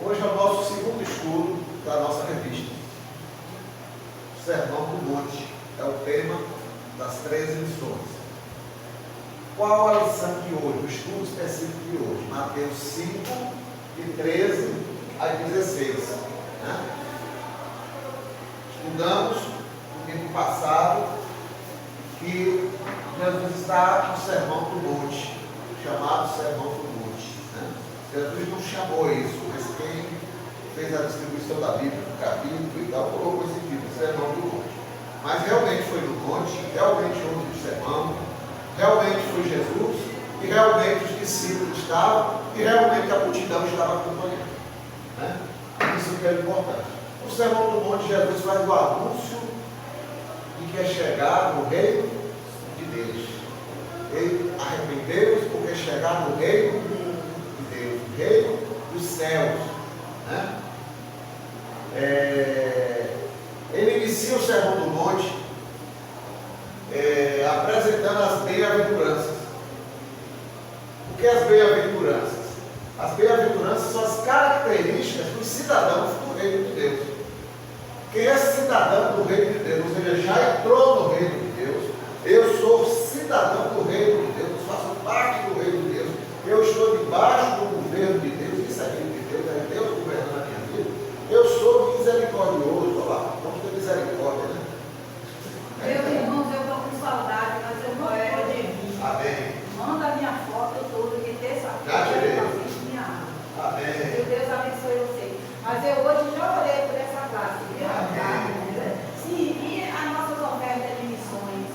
Hoje é o nosso segundo estudo da nossa revista. Sermão do Monte é o tema das 13 lições. Qual a lição de hoje? O estudo específico de hoje? Mateus 5, de 13 a 16. Estudamos no domingo passado que Jesus está no Sermão do Monte, chamado Sermão do Monte. Jesus não chamou isso, mas quem fez a distribuição da Bíblia, do capítulo e tal, colocou esse título, Sermão do Monte. Mas realmente foi no monte, realmente houve um sermão, realmente foi Jesus, e realmente os discípulos estavam, e realmente a multidão estava acompanhando. Isso que é importante. No Sermão do Monte, Jesus faz o anúncio de que é chegar no reino de Deus. Ele arrependeu-se porque chegar no reino de Deus, o reino dos céus. Ele inicia o Sermão do Monte apresentando as bem-aventuranças. O que é as bem-aventuranças? As bem-aventuranças são as características dos cidadãos do reino de Deus. Quem é cidadão do reino de Deus, ou seja, já entrou no reino de Deus, eu sou cidadão do reino de Deus, faço parte do reino de Deus, eu estou debaixo do governo de Deus, isso é reino de Deus, é Deus governando a minha vida, eu sou misericordioso, olha lá, vamos ter misericórdia, né? Meus irmãos, eu estou com saudade, mas eu não posso vir. Amém. Manda a minha foto toda, que terça-feira Já tirei. eu fiz minha água. Amém. Que Deus abençoe você. Mas eu hoje já orei por essa classe, viu? Sim, e as nossas ofertas de missões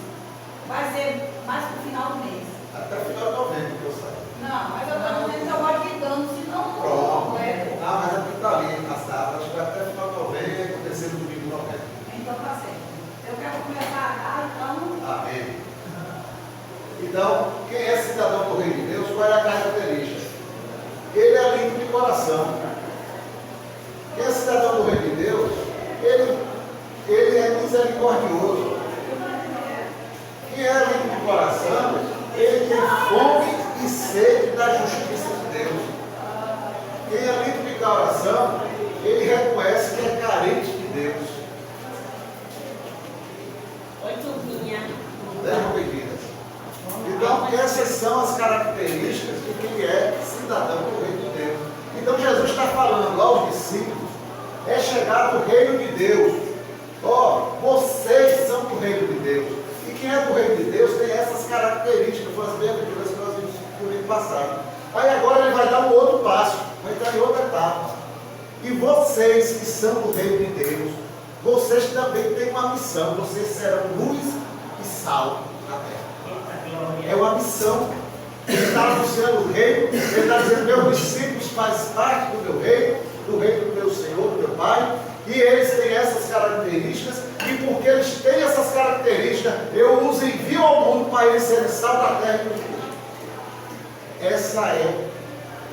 vai ser mais para o final do mês. Até o final de novembro, que eu saiba. Não, mas eu estou dizendo que eu vou te dando, senão não Pronto. completo. Não, mas aqui está ali, nas datas, acho que vai até o final de novembro, terceiro domingo de novembro. Então tá certo. Eu quero começar a dar, então. Amém. Então, quem é cidadão do reino de Deus, qual é a característica? Ele é limpo de coração. Quem é cidadão do reino de Deus, ele é misericordioso. Quem é limpo de coração, ele tem fome e sede da justiça de Deus. Quem é limpo de coração, ele reconhece que é carente de Deus. Oi, turminha. Sejam bem-vindas. Então, essas são as características de quem é cidadão do reino de Deus. Então, Jesus está falando aos discípulos, é chegar no reino de Deus. Vocês são do reino de Deus. E quem é do reino de Deus tem essas características, foram as bem-aventuranças que nós vimos no ano passado. Aí agora ele vai dar um outro passo, vai entrar em outra etapa. E vocês que são do reino de Deus, vocês também têm uma missão, vocês serão luz e sal na terra. É uma missão. Ele está anunciando o reino, ele está dizendo, meus discípulos fazem parte do meu reino, do reino do meu Senhor, do meu Pai, e eles têm essas características, e porque eles têm essas características, eu os envio ao mundo para eles serem sal da terra e luz.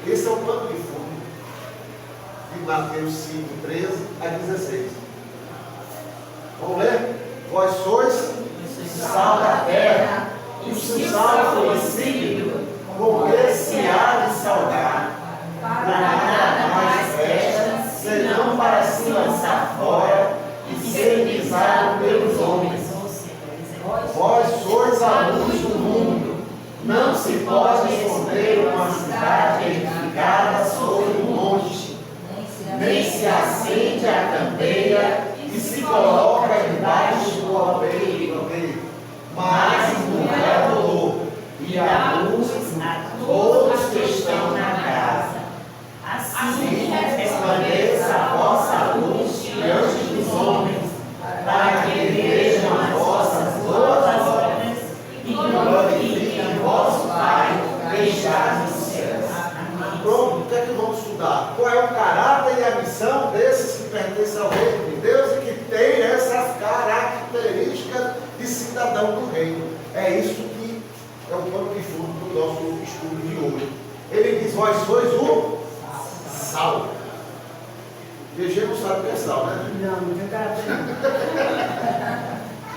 Esse é o plano de fundo de Mateus 5, 13 a 16. Vamos ler? Vós sois sal da terra, e se o sal for insípido, com que se há de salgar? Para nada mais presta, senão para se lançar fora e ser pisado pelos homens. Vós sois a luz do mundo. Não se pode esconder uma cidade edificada sobre um monte, nem se acende a candeia e se coloca debaixo do alqueire, mas no velador, e a luz a todos que estão na casa. Assim resplandeça a vossa luz diante dos homens, para que vejam as vossas boas obras e glorifiquem vosso Pai que está nos céus. Pronto, o que é que vamos estudar? Qual é o caráter e a missão desses que pertencem ao reino de Deus e que têm essas características de cidadão do reino? É isso que é o pano de fundo do nosso estudo de hoje. Ele diz, vós sois o sal. VG não sabe o que é sal, né? Não, eu quero.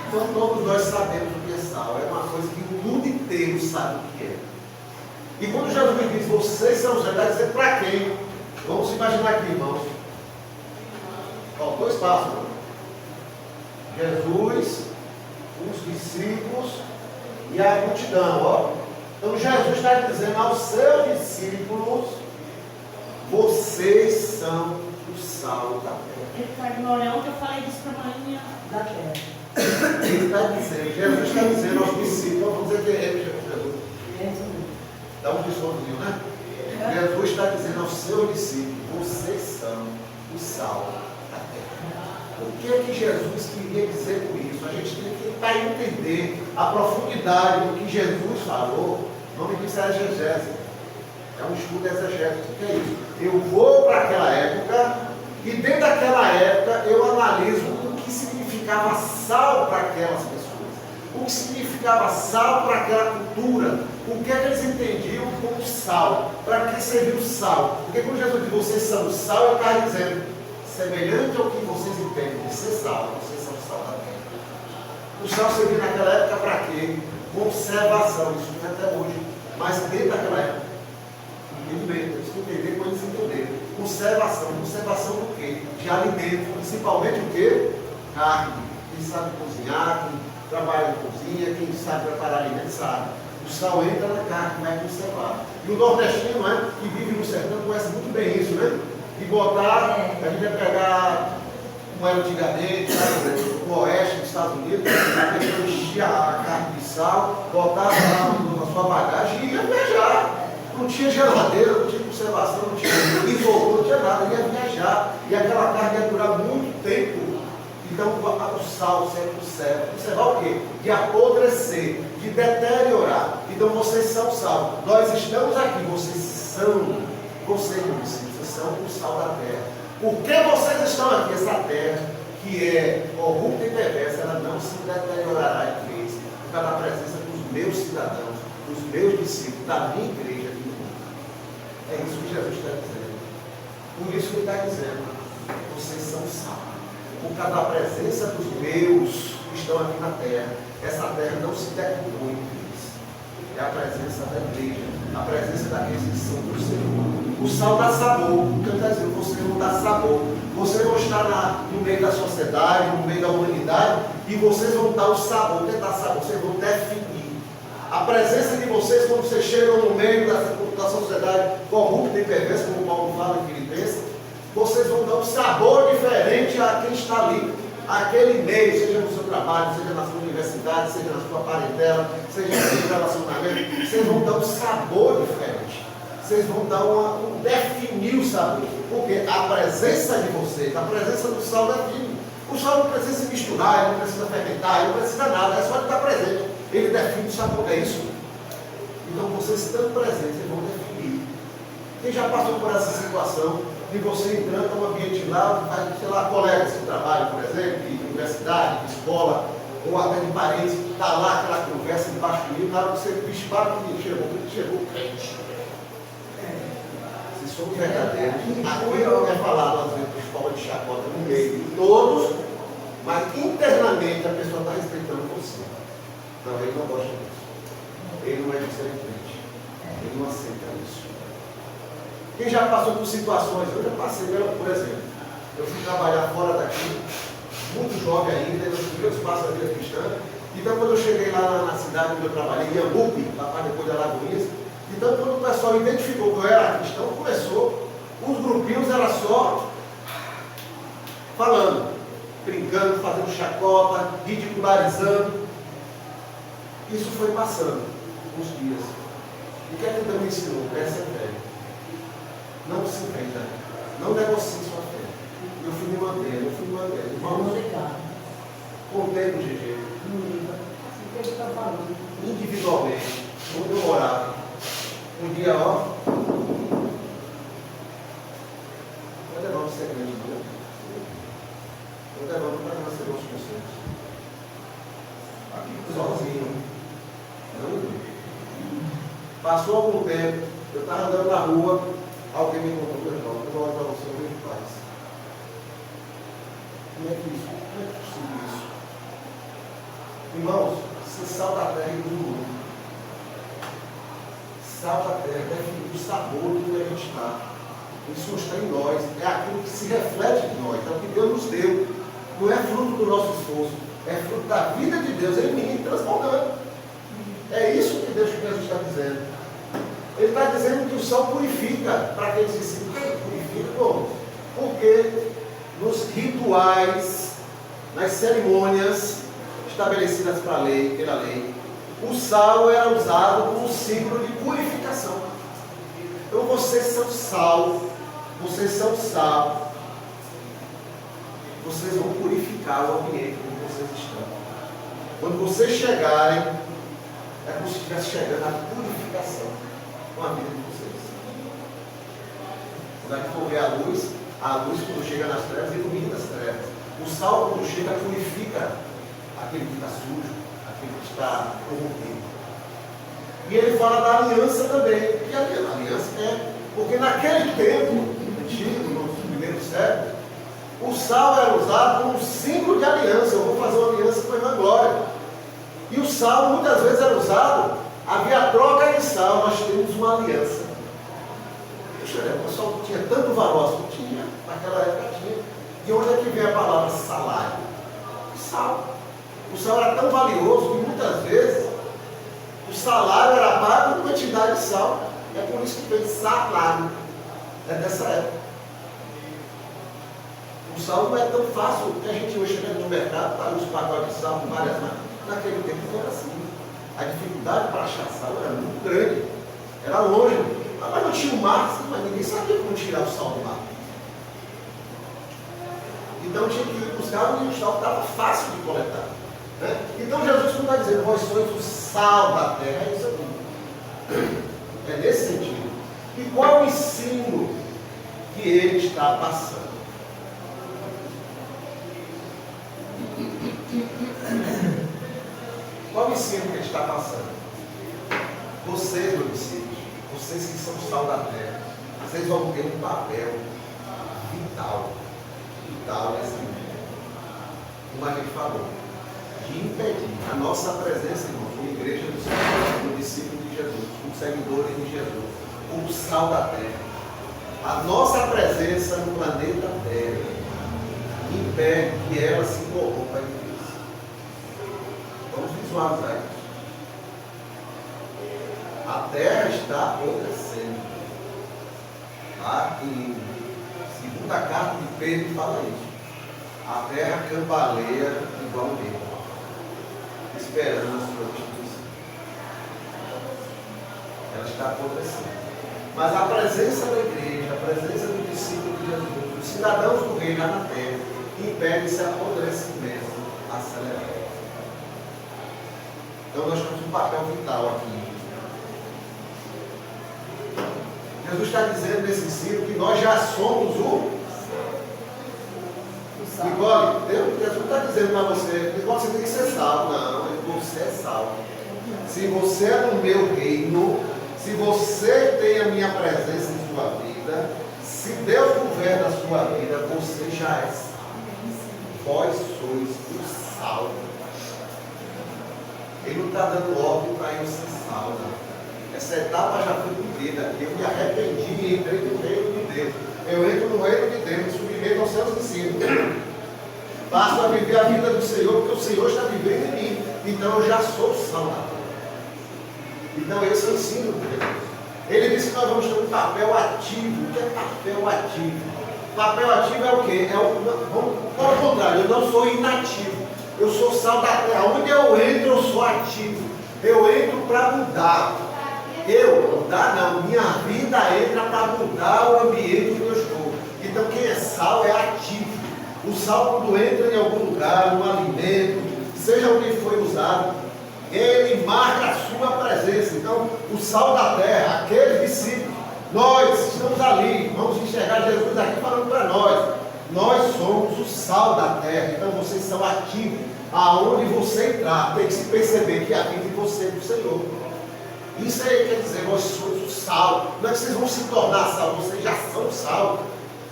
Então todos nós sabemos o que é sal. É uma coisa que o mundo inteiro sabe o que é. E quando Jesus diz, vocês são os, ele está dizendo para quem? Vamos imaginar. imaginar aqui, irmãos. Ó, 2 passos. Jesus, os discípulos e a multidão. Ó. Então Jesus está dizendo aos seus discípulos: vocês são o sal da terra. Ele está ignorando que eu falei disso para a manhã da terra. Ele está dizendo, Jesus está dizendo aos discípulos, vamos dizer que é ele, Jesus. Dá um distorzinho, né? Jesus está dizendo aos seus discípulos: vocês são o sal da terra. O que é que Jesus queria dizer com isso? A gente tem que tentar entender a profundidade do que Jesus falou. O nome disso é exegese. É um estudo exegético. O que é isso? Eu vou para aquela época e dentro daquela época eu analiso o que significava sal para aquelas pessoas. O que significava sal para aquela cultura. O que é que eles entendiam como sal? Para que serviu o sal? Porque quando Jesus diz vocês são o sal, ele está dizendo, semelhante ao que vocês entendem de ser sal, vocês são o sal da terra. O sal servia naquela época para quê? Conservação, isso não é até hoje. Mas dentro daquela época, entendimento, eles entenderam quando eles entenderam. Conservação, conservação do quê? De alimento, principalmente o quê? Carne. Quem sabe cozinhar, quem trabalha em cozinha, quem sabe preparar alimento, sabe. O sal entra na carne, vai conservar. E o nordestino, né, que vive no sertão, conhece muito bem isso, né? E botar, a gente vai pegar como era antigamente, no oeste dos Estados Unidos, a pessoa enchia a carne de sal, botava lá na sua bagagem e ia viajar. Não tinha geladeira, não tinha conservação, não tinha isopor, não tinha nada, ia viajar. E aquela carne ia durar muito tempo. Então o sal sempre conserva. Conservar o quê? De apodrecer, de deteriorar. Então vocês são sal. Nós estamos aqui, vocês são, vocês são o sal da terra. Por que vocês estão aqui? Essa terra, que é corrupta e perversa, ela não se deteriorará em vez, por causa da presença dos meus cidadãos, dos meus discípulos, da minha igreja aqui no mundo. É isso que Jesus está dizendo. Por isso que ele está dizendo, vocês são sal. Por causa da presença dos meus que estão aqui na terra, essa terra não se decompõe em vez. É a presença da igreja, a presença daqueles que são do Senhor. O sal dá sabor, o que eu estou dizendo, você não dá sabor. Vocês vão estar no meio da sociedade, no meio da humanidade, e vocês vão dar o sabor. O que é dar sabor? Vocês vão definir. A presença de vocês, quando vocês chegam no meio da sociedade corrupta e perversa, como Paulo fala em Filipenses, vocês vão dar um sabor diferente a quem está ali. Aquele meio, seja no seu trabalho, seja na sua universidade, seja na sua parentela, seja no seu relacionamento, vocês vão dar um sabor diferente. Vocês vão dar definir o sabor. Porque a presença de vocês, a presença do sal define. O sal não precisa se misturar, ele não precisa fermentar, ele não precisa nada, é só ele estar presente. Ele define o sabor, é isso. Então vocês estando presentes, eles vão definir. Quem já passou por essa situação de você entrando num ambiente lá, sei lá, colegas de trabalho, por exemplo, de universidade, de escola, ou até de parentes, está lá aquela conversa debaixo do livro, na hora que você dispara que chegou crente. Se somos verdadeiros, aqui não é falado às vezes de forma de chacota no meio de todos, mas internamente a pessoa está respeitando você. Não, ele não gosta disso. Ele não é diferente. Ele não aceita isso. Quem já passou por situações, eu já passei, por exemplo, eu fui trabalhar fora daqui, muito jovem ainda, nos primeiros passos da vida cristã. Então, quando eu cheguei lá na cidade onde eu trabalhei, em Iambupe, lá para depois da Lagoinhas, então, quando o pessoal identificou que eu era cristão, começou, os grupinhos era só falando, brincando, fazendo chacota, ridicularizando. Isso foi passando uns dias. E o que é que Deus me ensinou? Persevere. Não se venda. Não negocie sua fé. Eu fui me mantendo. Irmãos, contei com o GG. Individualmente. Quando eu orava. Um dia, ó. Eu levanto o segredo, viu? Eu levanto para receber os conselhos. Sozinho. Passou algum tempo, eu estava andando na rua, alguém me contou, irmão, eu vou olhar para você, eu vejo paz. Como é que isso? Como é possível isso? Irmãos, ser sal da terra e do mundo. Sal da terra define o sabor de onde a gente está. Isso não está em nós, é aquilo que se reflete em nós, é o que Deus nos deu. Não é fruto do nosso esforço, é fruto da vida de Deus em mim, transformando. É isso que Jesus está dizendo. Ele está dizendo que o sal purifica. Para aqueles que se purifica, como? Porque nos rituais, nas cerimônias estabelecidas pela lei, o sal era usado como símbolo de purificação. Então vocês são sal, vocês são sal, vocês vão purificar o ambiente onde vocês estão. Quando vocês chegarem, é como se estivesse chegando a purificação com a vida de vocês. Quando a gente for ver a luz quando chega nas trevas, ilumina as trevas. O sal quando chega purifica aquele que está sujo, aquele que está corrompido. E ele fala da aliança também. Que aliança é? Porque naquele tempo antigo, no primeiro século, o sal era usado como símbolo de aliança. Eu vou fazer uma aliança com a irmã Glória. E o sal muitas vezes era usado, havia troca de sal, nós temos uma aliança. O sal tinha tanto valor, não tinha, naquela época tinha. De onde é que vem a palavra salário? Sal. O sal era tão valioso que muitas vezes o salário era pago por quantidade de sal. É por isso que vem salário. É dessa época. O sal não é tão fácil que a gente hoje chega no mercado, está os pacotes de sal com várias marcas. Naquele tempo não era assim. A dificuldade para achar sal era muito grande. Era longe. Mas não tinha o mar, mas ninguém sabia como tirar o sal do mar. Então tinha que ir buscar onde o sal estava fácil de coletar. Né? Então Jesus não está dizendo, vós sois o sal da terra. É isso aqui. É nesse sentido. E qual o ensino que ele está passando? Qual o ensino que ele está passando? Vocês, meus discípulos, vocês que são o sal da terra, vocês vão ter um papel vital nesse mundo. Como a gente falou, de impedir a nossa presença, irmãos, como igreja do Senhor, como discípulo de Jesus, como seguidores de Jesus, como sal da terra. A nossa presença no planeta Terra impede que ela se corrompa em Deus. Vamos visualizar isso. A terra está apodrecendo. Tá? Em segunda carta de Pedro fala isso. A terra cambaleia igual um rei, esperando a sua destruição. Ela está apodrecendo. Mas a presença da igreja, a presença do discípulo de Jesus, dos cidadãos do reino lá na terra, impede esse apodrecimento acelerado. Então nós temos um papel vital aqui. Jesus está dizendo nesse ensino que nós já somos o Nicole, Jesus está dizendo para você, Nicole, você tem que ser salvo. Não, você é salvo. Se você é no meu reino, se você tem a minha presença em sua vida, se Deus governa a sua vida, você já é salvo. Vós sois o salvo. Ele não está dando ordem para eu ser salvo. Essa etapa já foi cumprida. Eu me arrependi e entrei no reino de Deus. Eu entro no reino de Deus, me submeto aos seus ensinos. Passo a viver a vida do Senhor, porque o Senhor está vivendo em mim. Então eu já sou salvo. Então esse é o ensino de Deus. Ele disse que nós vamos ter um papel ativo. O que é papel ativo? Papel ativo é o quê? Ao contrário, eu não sou inativo. Eu sou sal da terra. Onde eu entro, eu sou ativo. Eu entro para mudar. Minha vida entra para mudar o ambiente que eu estou. Então quem é sal é ativo. O sal, quando entra em algum lugar, no alimento, seja o que foi usado, ele marca a sua presença. Então, o sal da terra, aquele discípulo, nós estamos ali, vamos enxergar Jesus aqui falando para nós. Nós somos o sal da terra. Então vocês são ativos. Aonde você entrar, tem que se perceber que habita em você do Senhor. Isso aí quer dizer, nós somos o sal. Não é que vocês vão se tornar sal, vocês já são sal.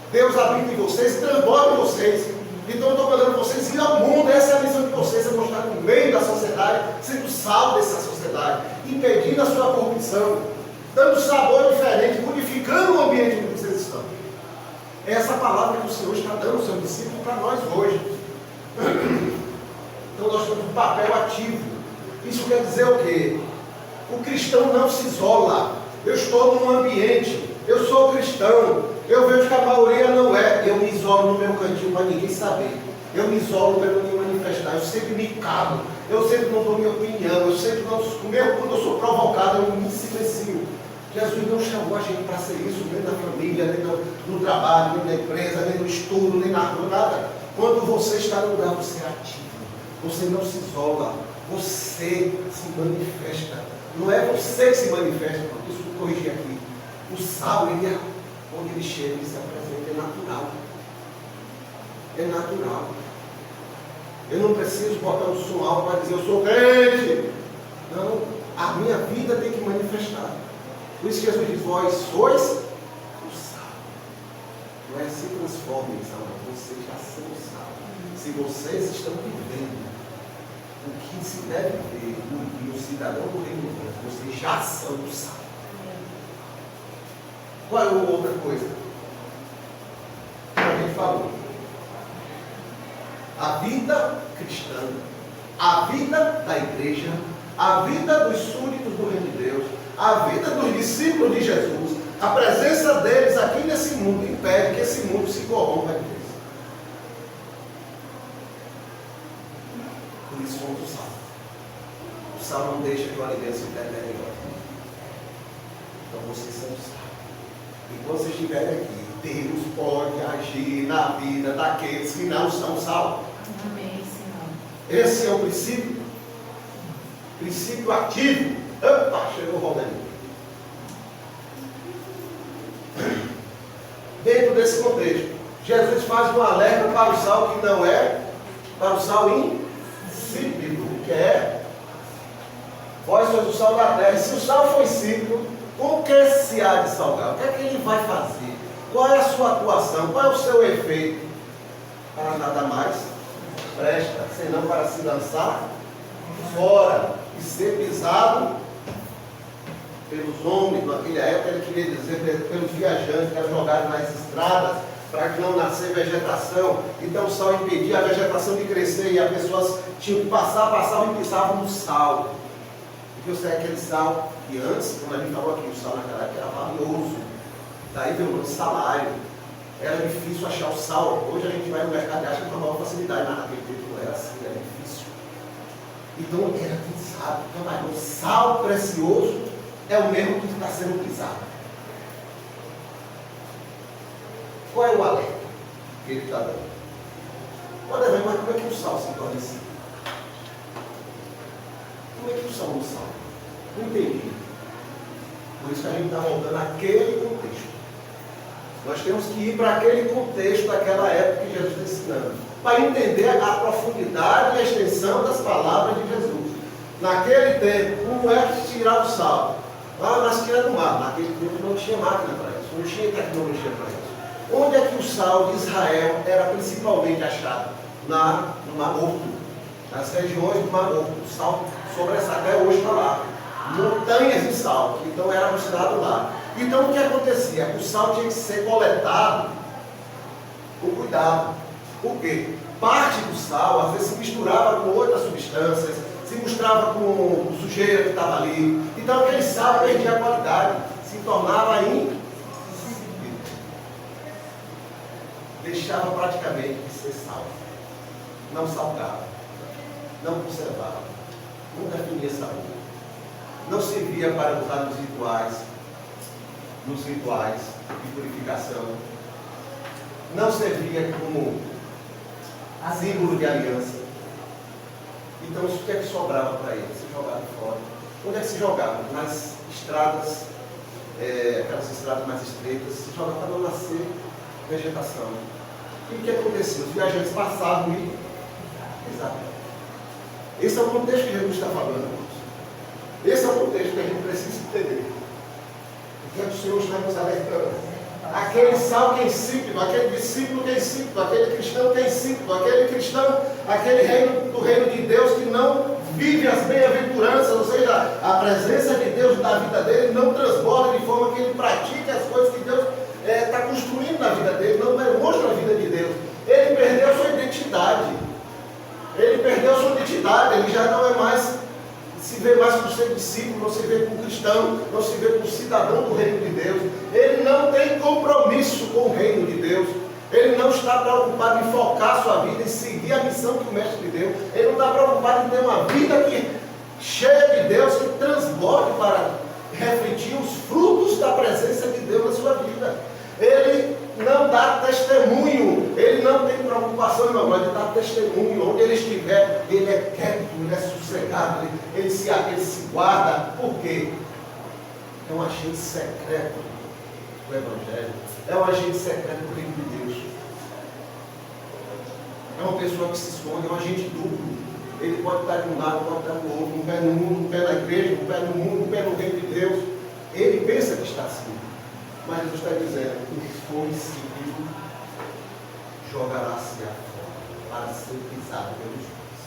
Deus habita em vocês, transborda em vocês. Então eu estou mandando vocês ir ao mundo. Essa é a missão de vocês, é mostrar no meio da sociedade, sendo sal dessa sociedade, impedindo a sua corrupção, dando sabor diferente, modificando o ambiente onde vocês estão. É essa palavra que o Senhor está dando ao seu discípulo para nós hoje. Então nós temos um papel ativo. Isso quer dizer o quê? O cristão não se isola. Eu estou num ambiente, eu sou cristão, eu vejo que a maioria não é. Eu me isolo no meu cantinho para ninguém saber. Eu me isolo para não me manifestar. Eu sempre me calo. Eu sempre não dou minha opinião. Eu sempre não. Mesmo quando eu sou provocado, eu me silencio. Jesus não chamou a gente para ser isso, nem na família, nem no trabalho, nem na empresa, nem no estudo, nem na rua, nada. Quando você está no lugar, você é ativo. Você não se isola. Você se manifesta. Não é você que se manifesta, não. Deixa eu corrigir aqui. O sal, ele é, onde ele chega, ele se apresenta, é natural. É natural. Eu não preciso botar um som alto para dizer eu sou crente. Não, a minha vida tem que manifestar. Por isso Jesus diz, vós sois o sal. Não é se transformem em sal, não. Vocês já são o sal. Se vocês estão vivendo o que se deve ver no cidadão do reino de Deus, vocês já são o sal. Qual é a outra coisa? Que a gente falou. A vida cristã, a vida da igreja, a vida dos súditos do reino de Deus, a vida dos discípulos de Jesus, a presença deles aqui nesse mundo impede que esse mundo se corrompa em Deus. Por isso somos o sal. O sal não deixa que o alimento se deteriore. Então vocês são o sal. E quando vocês estiverem aqui, Deus pode agir na vida daqueles que não são sal. Amém, Senhor. Esse é o princípio. Princípio ativo. Opa, chegou o Romaninho. Dentro desse contexto, Jesus faz um alerta para o sal que não é, para o sal insípido, que é, vós sois o sal da terra. E se o sal for insípido, com que se há de salgar? O que é que ele vai fazer? Qual é a sua atuação? Qual é o seu efeito? Para nada mais presta, senão para se lançar fora e ser pisado pelos homens. Naquela época ele queria dizer pelos viajantes que eram jogados nas estradas para que não nascer vegetação. Então o sal impedia a vegetação de crescer e as pessoas tinham que passavam e pisavam no sal. Porque você é aquele sal que antes, como a gente falou aqui, o sal naquela época era valioso. Daí veio o salário. Era difícil achar o sal. Hoje a gente vai no mercado e acha com maior facilidade, mas naquele tempo não era assim, era difícil. Então era pisado. Então, o sal precioso é o mesmo que está sendo pisado. Qual é o alerta que ele está dando? Olha, mas como é que o sal se torna assim? Como é que o sal não sal? Não entendi. Por isso que a gente está voltando àquele contexto. Nós temos que ir para aquele contexto daquela época que Jesus está ensinando, para entender a profundidade e a extensão das palavras de Jesus. Naquele tempo, como é que se tirava o sal? Lá na esquina do mar. Naquele tempo não tinha máquina para isso, não tinha tecnologia para isso. Onde é que o sal de Israel era principalmente achado? No Mar Morto, nas regiões do Mar Morto. O sal sobressaia, hoje está lá. Montanhas de sal, então era buscado lá. Então o que acontecia? O sal tinha que ser coletado com cuidado. Por quê? Parte do sal às vezes se misturava com outras substâncias, se misturava com sujeira que estava ali. Então aquele sal perdia a qualidade, se tornava insípido. Deixava praticamente de ser sal. Não salgava, não conservava, não definia sabor. Não servia para usar nos rituais de purificação. Não servia como símbolo de aliança. Então, isso o que é que sobrava para ele? Se jogava fora. Onde é que se jogava? Nas estradas, aquelas estradas mais estreitas, se jogava para não nascer vegetação. E o que acontecia? Os viajantes passavam e... Exatamente. Esse é o contexto que Jesus está falando. Esse é o contexto que a gente precisa entender. O que é que o Senhor está nos alertando? Aquele sal que é insípido, aquele discípulo que é insípido, aquele cristão que é insípido, aquele cristão, aquele reino do reino de Deus que não vive as bem-aventuranças, ou seja, a presença de Deus na vida dele não transborda de forma que ele pratique as coisas que Deus está construindo na vida dele, não demonstra a vida de Deus. Ele perdeu sua identidade. Ele perdeu sua identidade, ele já não é mais, se vê mais como ser discípulo, não se vê como cristão, não se vê como cidadão do reino de Deus. Ele não tem compromisso com o reino de Deus. Ele não está preocupado em focar sua vida, em seguir a missão que o Mestre lhe deu. Ele não está preocupado em ter uma vida cheia de Deus, que transborde para refletir os frutos da presença de Deus na sua vida. Ele não dá testemunho, ele não tem preocupação, irmão, mas ele dá testemunho. Onde ele estiver, ele é quieto, ele é sossegado, ele se guarda. Por quê? É um agente secreto do Evangelho, é um agente secreto do reino de Deus. É uma pessoa que se esconde, é um agente duplo. Ele pode estar de um lado, pode estar do outro, um pé no mundo, um pé na igreja, um pé no mundo, um pé no reino de Deus. Ele pensa que está assim. Mas Jesus está dizendo, o que for seguido, jogará-se fora, para ser pisado pelos homens.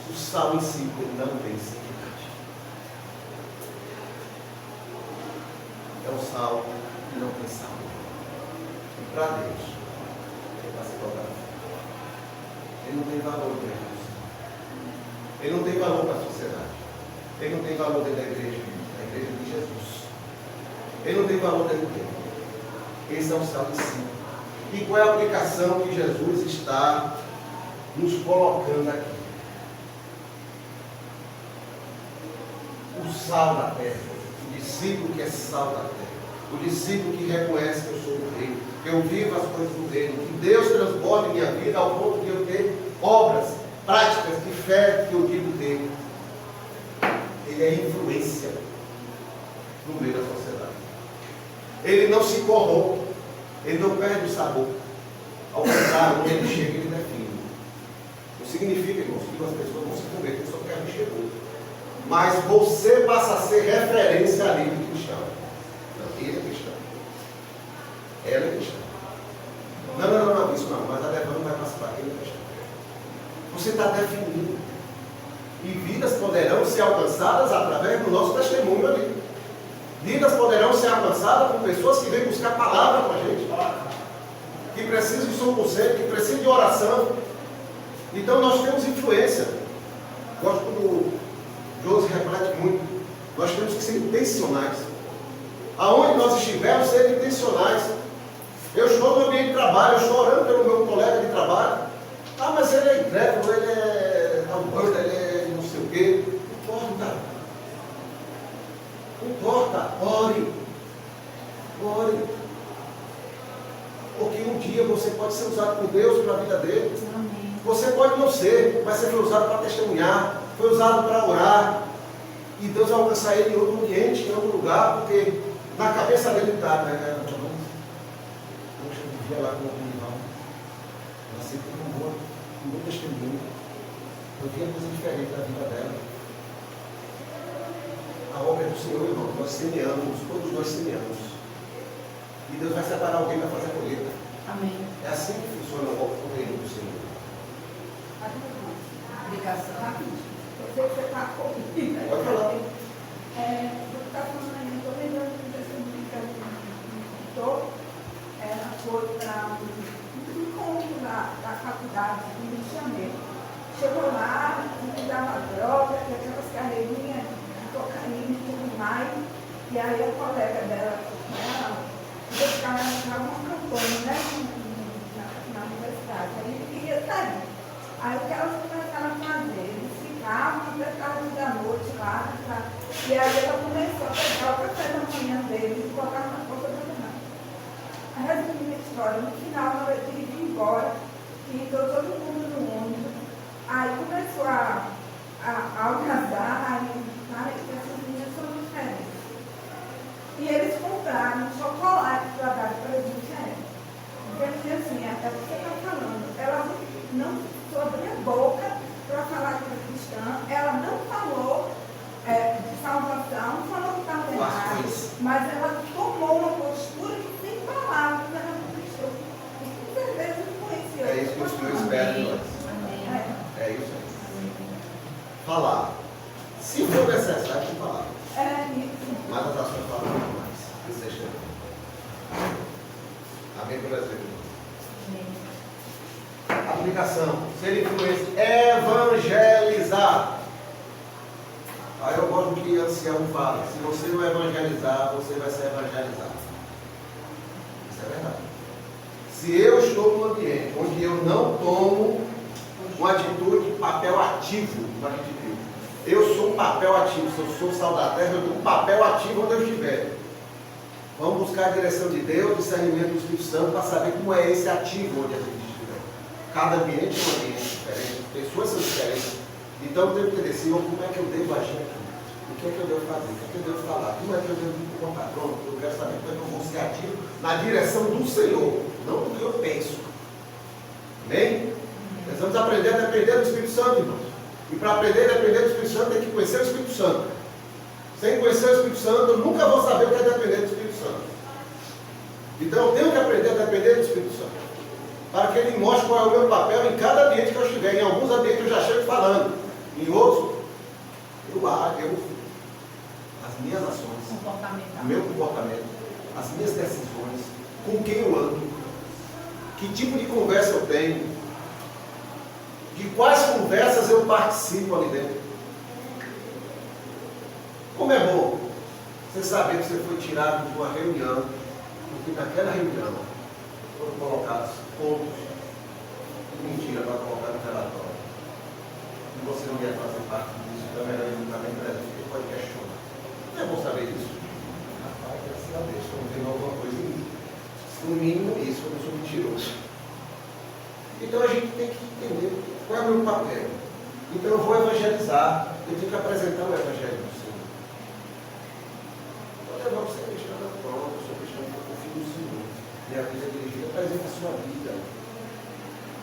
O sal em si não tem santidade. É o sal que não tem sal. E para Deus, ele vai se jogar fora. Ele não tem valor para Deus. Ele não tem valor para a sociedade. Ele não tem valor dentro da igreja de Jesus. Ele não tem valor dentro do tempo. Esse é o sal em si. E qual é a aplicação que Jesus está nos colocando aqui? O sal da terra. O discípulo que é sal da terra. O discípulo que reconhece que eu sou o rei, que eu vivo as coisas do reino, que Deus transborde minha vida ao ponto de eu ter obras, práticas de fé que eu digo ter. Ele é influência no meio da sociedade. Ele não se corrompe, ele não perde o sabor. Ao contrário, quando ele chega, ele define. Não significa, irmãos, que as pessoas vão se converter só porque a gente chegou. Mas você passa a ser referência ali do cristão. Não, ele é cristão. Ela é cristã. Não, isso não, mas a Débora não vai participar, ele é cristão. Você está definindo. E vidas poderão ser alcançadas através do nosso testemunho ali. Vidas poderão ser alcançadas por pessoas que vêm buscar palavra com a gente, que precisam de som conselho, que precisam de oração. Então nós temos influência. Gosto quando o José reflete muito. Nós temos que ser intencionais. Aonde nós estivermos, ser intencionais. Eu estou no ambiente de trabalho, eu estou orando pelo meu colega de trabalho. Ah, mas ele é incrédulo, ele é albano, ele é não sei o quê. Não importa, ore. Porque um dia você pode ser usado por Deus para a vida dele. Amém. Você pode não ser, mas você foi usado para testemunhar, foi usado para orar. E Deus vai alcançar ele em outro ambiente, em outro lugar, porque na cabeça dele está, né? Poxa, eu vivia lá com o rival. Ela sempre foi um bom testemunho. Eu via coisa diferente da vida dela. A obra é do Senhor, irmão. Nós semeamos, todos nós semeamos. E Deus vai separar alguém para fazer a colheita. Amém. É assim que funciona o reino do Senhor. Ligação rapidinho. Eu sei que você está comigo. Pode falar. Você está falando aí, estou lembrando de essa música. Ela foi para um encontro da faculdade do Rio de Janeiro. Chegou lá, dava droga, aquelas carreirinhas de cocaína e tudo mais. E aí a colega dela, eles ficavam uma campanha, né, na universidade. Aí ele queria sair. Aí o que elas começaram a fazer? Eles ficavam até tarde da noite lá. E aí ela começou a pegar o café da manhã deles e colocar na boca da manhã. Resumindo a história, no final ela teve que ir embora, e entrou todo mundo no ônibus. Aí começou a algazar, aí essas meninas são diferentes. E eles compraram chocolate para dar para a gente. Porque assim, até você está falando, ela não abriu a boca para falar que era cristã, ela não falou de salvação, falou que estava errado, mas ela tomou uma postura que sem palavras, ela não cristã. E com certeza não conhecia. É isso que o Senhor espera de nós. É isso aí. Falar. Se for necessário, falar. É isso. Mas Amém, por exemplo. Aplicação, ser influência, evangelizar. Aí eu gosto do que o ancião fala: se você não evangelizar, você vai ser evangelizado. Isso é verdade. Se eu estou num ambiente onde eu não tomo uma atitude, papel ativo no adjetivo, eu sou um papel ativo. Se eu sou sal da terra, eu dou um papel ativo onde eu estiver. Vamos buscar a direção de Deus, discernimento do Espírito Santo, para saber como é esse ativo onde a gente estiver. Cada ambiente é um ambiente diferente, pessoas são diferentes. Então eu tenho que entender, Senhor, como é que eu devo agir aqui? O que é que eu devo fazer? O que é que eu devo falar? Como é que eu devo me comportar? Pronto, eu quero saber como é que eu vou ser ativo na direção do Senhor, não do que eu penso. Amém? Precisamos aprender a depender do Espírito Santo, irmãos. E para aprender a depender do Espírito Santo, tem que conhecer o Espírito Santo. Sem conhecer o Espírito Santo, eu nunca vou saber o que é depender do Espírito Santo. Então eu tenho que aprender a depender do Espírito Santo, para que ele mostre qual é o meu papel em cada ambiente que eu estiver. Em alguns ambientes eu já chego falando, em outros, as minhas ações, o meu comportamento, as minhas decisões, com quem eu ando, que tipo de conversa eu tenho, de quais conversas eu participo ali dentro. Como é bom você saber que você foi tirado de uma reunião, porque naquela reunião foram colocados pontos de mentira para colocar no relatório. E você não ia fazer parte disso, então é melhor ele não estar nem presente, porque pode questionar. Não é bom saber isso? Rapaz, graças a Deus, estou vendo alguma coisa em mim. No mínimo isso, eu não sou mentiroso. Então a gente tem que entender qual é o meu papel. Então eu vou evangelizar, eu tenho que apresentar o evangelho do Senhor. Pode levar você cristão, pronto, eu sou cristão, eu confio no Senhor. Minha vida é dirigida, apresenta a sua vida.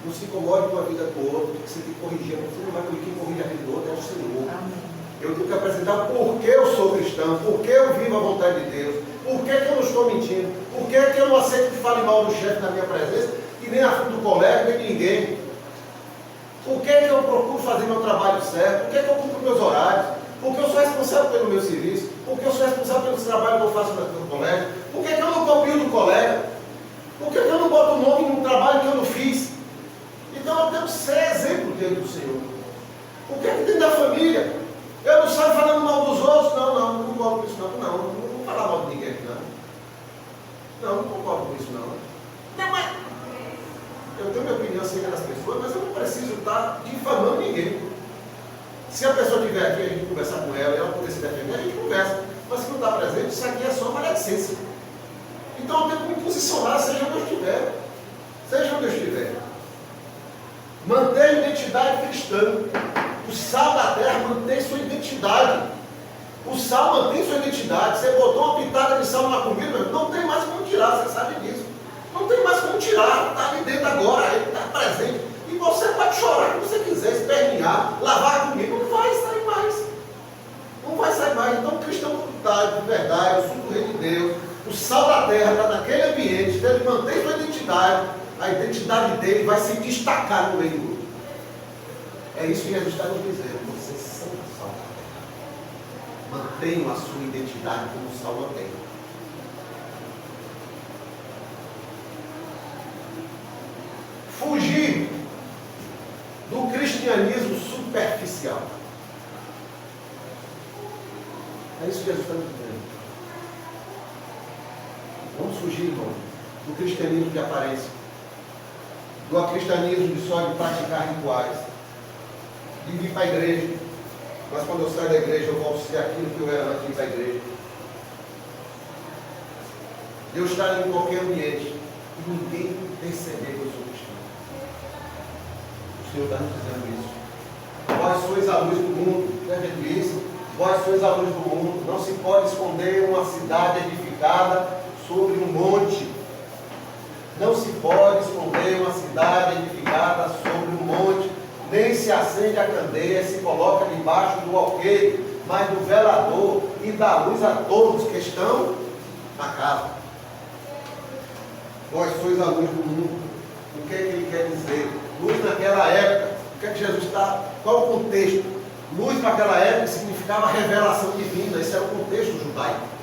Não se incomode com a vida do outro, que você tem que corrigir. Você não vai corrigir, quem corrige a vida do outro é o Senhor. Amém. Eu tenho que apresentar por que eu sou cristão, por que eu vivo a vontade de Deus, por que eu não estou mentindo, por que eu não aceito que fale mal do chefe na minha presença, e nem na frente do colega, nem de ninguém. Por que eu procuro fazer meu trabalho certo, por que eu cumpro meus horários, porque eu sou responsável pelo meu serviço, porque eu sou responsável pelo trabalho que eu faço no colégio, por que eu não copio do colega, por que eu não boto o nome num trabalho que eu não fiz. Então eu tenho que ser exemplo diante do Senhor. O que é que tem da família? Eu não saio falando mal dos outros? Não concordo com isso não vou falar mal de ninguém aqui não concordo com isso não, mas eu tenho minha opinião acerca das pessoas, mas eu não preciso estar difamando ninguém. Se a pessoa estiver aqui, a gente conversar com ela, e ela poder se defender, a gente conversa, mas se não está presente, isso aqui é só maledicência. Então eu tenho que me posicionar, seja onde eu estiver. Manter a identidade cristã. O sal da terra mantém sua identidade. O sal mantém sua identidade. Você botou uma pitada de sal na comida, não tem mais como tirar, você sabe disso. Não tem mais como tirar, está ali dentro agora, ele está presente. E você pode chorar o que você quiser, espernear, lavar a comida, não vai sair mais. Não vai sair mais. Então o cristão de verdade, o suco do reino de Deus, o sal da terra está naquele ambiente, então ele mantém sua identidade. A identidade dele vai se destacar no meio do mundo. É isso que Jesus está nos dizendo. Vocês são o sal da terra. Mantenham a sua identidade como o sal mantém. Fugir do cristianismo superficial. É isso que Jesus está nos dizendo. Vamos fugir, irmão, do cristianismo de aparência. Do cristianismo de só de praticar rituais, de vir para a igreja, mas quando eu saio da igreja eu volto a ser aquilo que eu era antes de ir para a igreja. De eu estar em qualquer ambiente e ninguém perceber que eu sou cristão. O Senhor está nos dizendo isso. Vós sois a luz do mundo, não é dito isso? Vós sois a luz do mundo. Não se pode esconder uma cidade edificada sobre um monte. Não se pode esconder uma cidade edificada sobre um monte, nem se acende a candeia e se coloca debaixo do alqueire, mas do velador, e dá luz a todos que estão na casa. Vós sois a luz do mundo. O que é que ele quer dizer? Luz naquela época, o que é que Jesus está? Qual o contexto? Luz naquela época significava revelação divina, esse era o contexto judaico.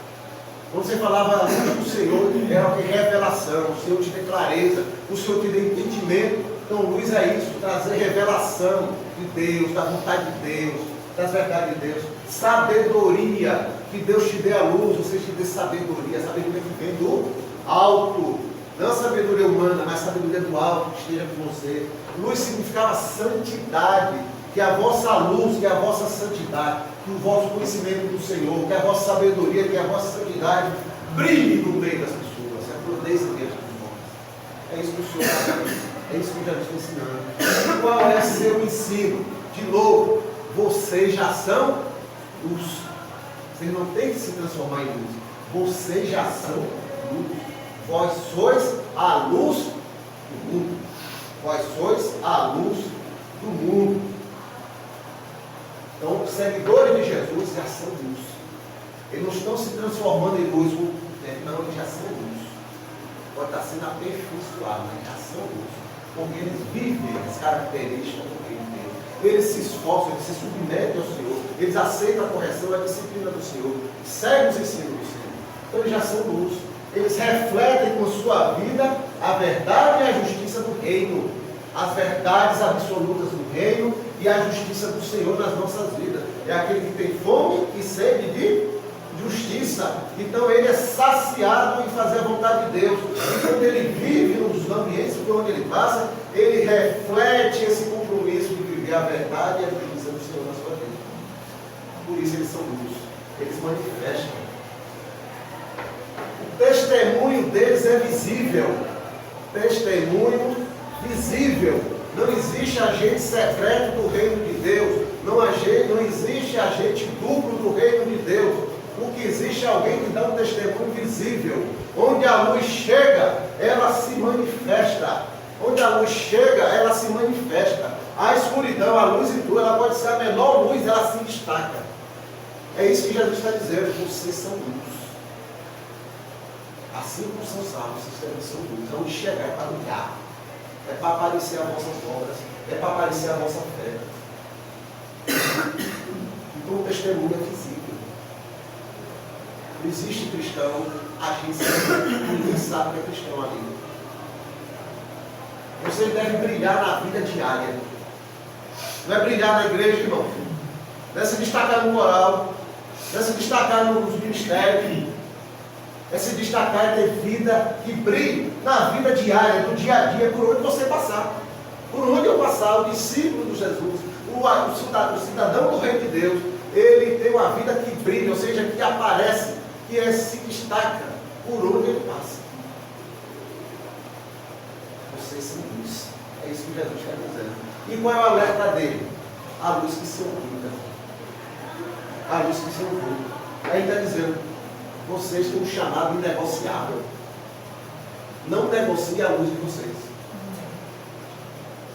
Quando você falava a luz do Senhor, era o que? Revelação. revelação, o Senhor te dê clareza, o Senhor te dê entendimento. Então, luz é isso, trazer revelação de Deus, da vontade de Deus, das verdades de Deus. Sabedoria, que Deus te dê a luz, você te dê sabedoria, sabedoria que vem do alto. Não a sabedoria humana, mas a sabedoria do alto que esteja com você. Luz significava santidade, que a vossa luz, que a vossa santidade, que o vosso conhecimento do Senhor, que a vossa sabedoria, que a vossa santidade brilhe no meio das pessoas, se aprodeça diante de nós. É isso que o Senhor está falando. É isso que eu já estou ensinando. Qual é seu ensino? De novo, vocês já são luz. Vocês não têm que se transformar em luz. Vocês já são luz. Vós sois a luz do mundo. Vós sois a luz do mundo. Então, os seguidores de Jesus já são luz. Eles não estão se transformando em luz com o tempo, não, eles já são luz. Pode estar sendo aperfeiçoado, mas já são luz. Porque eles vivem as características do reino de Deus. Eles se esforçam, eles se submetem ao Senhor, eles aceitam a correção, a disciplina do Senhor, seguem os ensinos do Senhor. Então eles já são luz. Eles refletem com sua vida a verdade e a justiça do reino, as verdades absolutas do reino e a justiça do Senhor nas nossas vidas. É aquele que tem fome e sede de justiça. Então ele é saciado em fazer a vontade de Deus. E quando ele vive nos ambientes por onde ele passa, ele reflete esse compromisso de viver a verdade e a justiça do Senhor na sua vida. Por isso eles são luz. Eles manifestam. O testemunho deles é visível. Testemunho visível. Não existe agente secreto do reino de Deus. Não existe agente duplo do reino de Deus. O que existe é alguém que dá um testemunho visível. Onde a luz chega, ela se manifesta. Onde a luz chega, ela se manifesta. A escuridão, a luz em tu, ela pode ser a menor luz, ela se destaca. É isso que Jesus está dizendo. Vocês são luz. Assim como são salvos, vocês também são luz. Onde chegar é para brilhar. É para aparecer as vossas obras. É para aparecer a vossa fé. Então o testemunho é visível. Não existe cristão agindo sem ninguém sabe que é cristão ali. Você deve brilhar na vida diária. Não é brilhar na igreja, irmão. Não é se destacar no moral. Não é se destacar nos ministérios. É se destacar, é ter vida que brilhe na vida diária, no dia a dia, por onde você passar. Por onde eu passar, o discípulo de Jesus, o cidadão do reino de Deus, ele tem uma vida que brilha, ou seja, que aparece, que se destaca por onde ele passa. Vocês são luz. É isso que Jesus está dizendo. E qual é o alerta dele? A luz que se oculta. A luz que se oculta. Aí está dizendo, vocês têm um chamado inegociável. Não negocie a luz de vocês.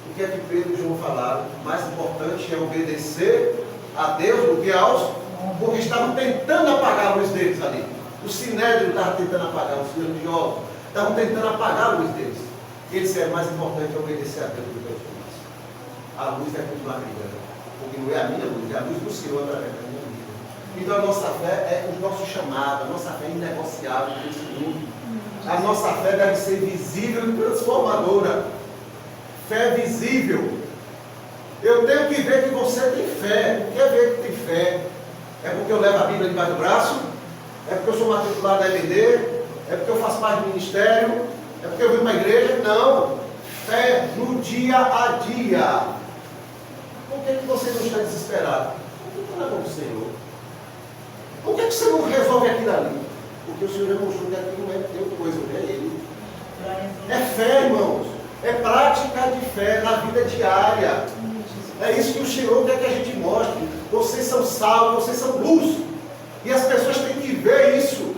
O que é que Pedro e João falaram? O mais importante é obedecer a Deus do que aos... Porque estavam tentando apagar a luz deles ali. O sinédrio estava tentando apagar, os religiosos estavam tentando apagar a luz deles. Ele disse, é mais importante obedecer a Deus do que aos homens. A luz é continuar brilhando. Porque não é a minha luz, é a luz do Senhor através da minha vida. Então a nossa fé é o nosso chamado, a nossa fé é inegociável nesse mundo. A nossa fé deve ser visível e transformadora. Fé visível. Eu tenho que ver que você tem fé. Quer ver que tem fé? É porque eu levo a Bíblia debaixo do braço? É porque eu sou matriculado da EBD? É porque eu faço parte do ministério? É porque eu vim para a igreja? Não. Fé no dia a dia. Por que você não está desesperado? Por que está na mão do Senhor? Por que você não resolve aquilo ali? Porque o Senhor já mostrou que aquilo não é teu coisa, não é Ele. É fé, irmãos. É prática de fé na vida diária. É isso que o Senhor quer que a gente mostre. Vocês são salvos, vocês são luz. E as pessoas têm que ver isso.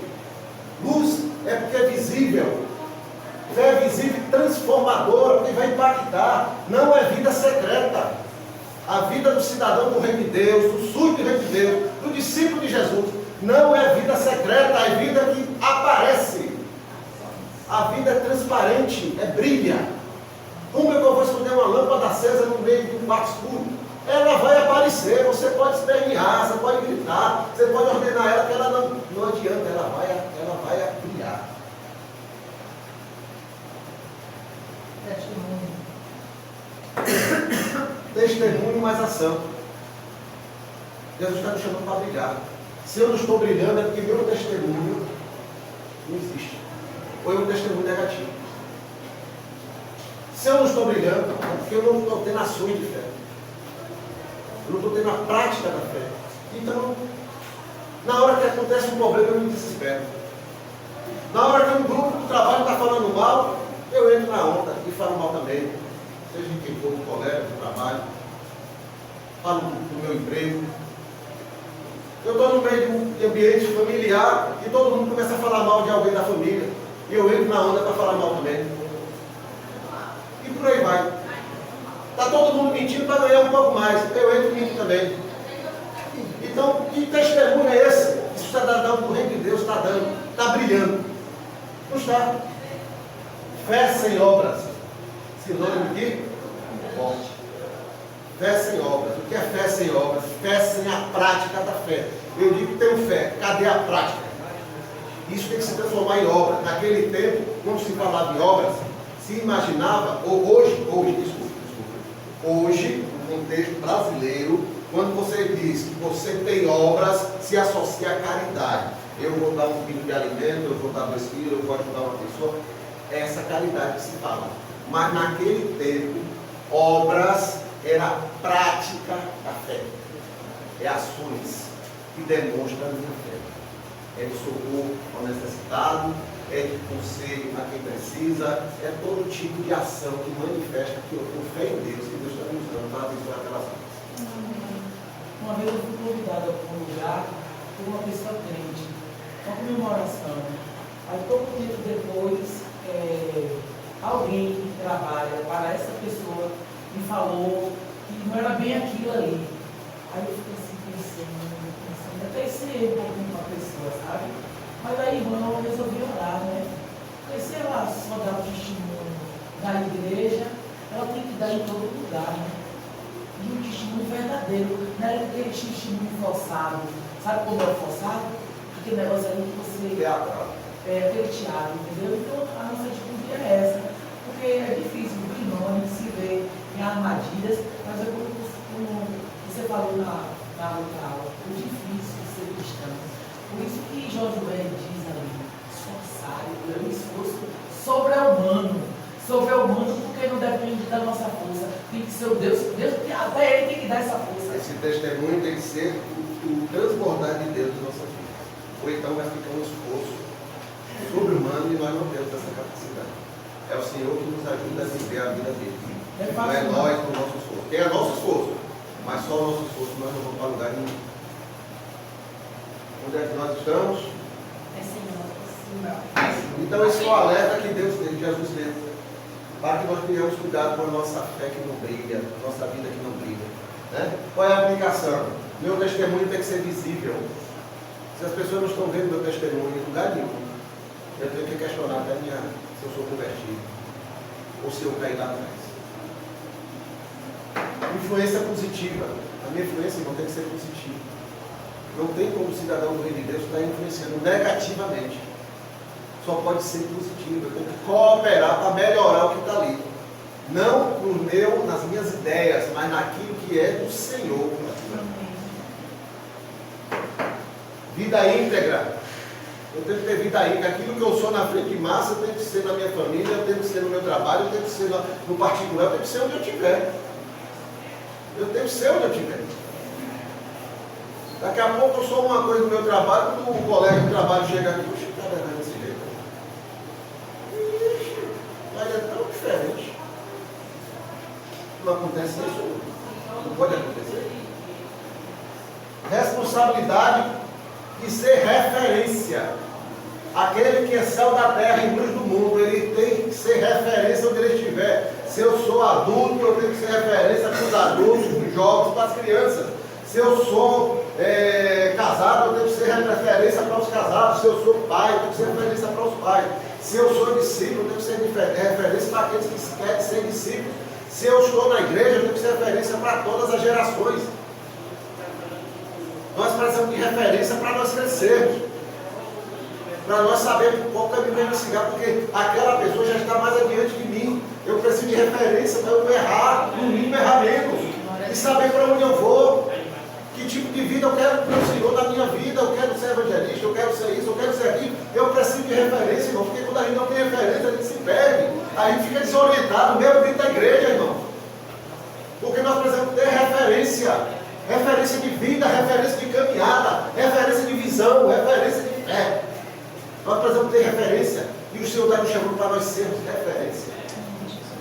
Luz é porque é visível. Fé é visível e transformadora, porque vai impactar. Não é vida secreta. A vida do cidadão do reino de Deus, do súdito do reino de Deus, do discípulo de Jesus, não é vida secreta, é vida que aparece. A vida é transparente, é brilha. Como é que eu vou esconder uma lâmpada acesa no meio de um quarto escuro? Ela vai aparecer, você pode espernear, você pode gritar, você pode ordenar ela que ela não adianta, ela vai brilhar. testemunho mais ação. Jesus está me chamando para brilhar. Se eu não estou brilhando é porque meu testemunho não existe. Ou é um testemunho negativo. Se eu não estou brilhando, é porque eu não estou tendo ações de fé. Eu não estou tendo a prática da fé. Então, na hora que acontece um problema, eu me desespero. Na hora que um grupo do trabalho está falando mal, eu entro na onda e falo mal também. Seja de quem for, do colega, do trabalho. Falo do meu emprego. Eu estou no meio de um ambiente familiar e todo mundo começa a falar mal de alguém da família. E eu entro na onda para falar mal também. E por aí vai. Está todo mundo mentindo para ganhar um pouco mais. Eu entro e minto também. Então, que testemunho é esse? Isso está dando o reino de Deus, está dando, está brilhando. Não está. Fé sem obras. Sinônimo de morte. Fé sem obras. O que é fé sem obras? Fé sem a prática da fé. Eu digo que tenho fé. Cadê a prática? Isso tem que se transformar em obra. Naquele tempo, quando se falava em obras, se imaginava, hoje, no contexto brasileiro, quando você diz que você tem obras, se associa à caridade. Eu vou dar um quilo de alimento, eu vou dar 2 quilos, eu vou ajudar uma pessoa. É essa caridade que se fala. Mas naquele tempo, obras era a prática da fé. É ações que demonstram a minha fé. É de socorro ao necessitado, é de conselho a quem precisa, é todo tipo de ação que manifesta que eu tenho fé em Deus, que Deus está me usando para abençoar aquelas vidas. Uma vez eu fui convidado para um lugar por uma pessoa crente, uma comemoração. Aí pouco tempo depois, alguém que trabalha para essa pessoa me falou que não era bem aquilo ali. Aí eu fiquei assim pensando, até ser um pouquinho com a pessoa, sabe? Mas aí, irmão, eu resolvi orar, né? Porque se ela só dá o testemunho na igreja, ela tem que dar em todo lugar, né? E um testemunho verdadeiro, não é aquele testemunho forçado. Sabe como é forçado? Aquele negócio ali que você... Teatral. Aquele teatro, entendeu? Então a nossa atitude é essa. Porque é difícil, o irmão, a gente se vê em armadilhas, mas é como você falou na outra aula, é difícil ser cristão. Por isso que Josué diz ali, esforçado, é um esforço sobre-humano, porque não depende da nossa força, tem que ser o Deus, até Ele tem que dar essa força. Esse testemunho tem que ser o transbordar de Deus na nossa vida. Ou então vai ficar um esforço sobre-humano e nós não temos essa capacidade. É o Senhor que nos ajuda a viver a vida dele. Não é nós com o nosso esforço. Tem o nosso esforço, mas só o nosso esforço nós não vamos para lugar nenhum. Onde é que nós estamos? Então esse é o alerta que Deus deu, Jesus deu, para que nós tenhamos cuidado com a nossa fé que não brilha, a nossa vida que não brilha. Né? Qual é a aplicação? Meu testemunho tem que ser visível. Se as pessoas não estão vendo meu testemunho em lugar nenhum, eu tenho que questionar até se eu sou convertido, ou se eu caí lá atrás. Influência positiva. A minha influência não tem que ser positiva. Não tem como cidadão do reino de Deus estar influenciando negativamente. Só pode ser positivo. Eu tenho que cooperar para melhorar o que está ali. Não nas minhas ideias, mas naquilo que é do Senhor. Vida íntegra. Eu tenho que ter vida íntegra. Aquilo que eu sou na frente de massa, eu tenho que ser na minha família, eu tenho que ser no meu trabalho, eu tenho que ser no particular, eu tenho que ser onde eu estiver. Eu tenho que ser onde eu estiver. Daqui a pouco eu sou uma coisa do meu trabalho, quando o colega de trabalho chega aqui, puxa, está vendo desse jeito. Ixi, mas é tão diferente. Não acontece isso. Não pode acontecer. Responsabilidade de ser referência. Aquele que é céu da terra e luz do mundo, ele tem que ser referência onde ele estiver. Se eu sou adulto, eu tenho que ser referência para os adultos, para os jovens, para as crianças. Se eu sou casado, eu tenho que ser referência para os casados. Se eu sou pai, eu tenho que ser referência para os pais. Se eu sou discípulo, eu tenho que ser referência para aqueles que querem ser discípulos. Se eu estou na igreja, eu tenho que ser referência para todas as gerações. Nós precisamos de referência para nós crescermos. Para nós sabermos qual caminho vem seguir, porque aquela pessoa já está mais adiante de mim. Eu preciso de referência para eu errar, no mínimo errar menos. e saber para onde eu vou, que tipo de vida eu quero para o Senhor na minha vida. Eu quero ser evangelista, eu quero ser isso, eu quero ser aquilo. Eu preciso de referência, irmão, porque quando a gente não tem referência, a gente se perde, a gente fica desorientado, mesmo dentro da igreja, irmão. Porque nós precisamos ter referência, referência de vida, referência de caminhada, referência de visão, referência de fé. Nós precisamos ter referência, e o Senhor está nos chamando para nós sermos referência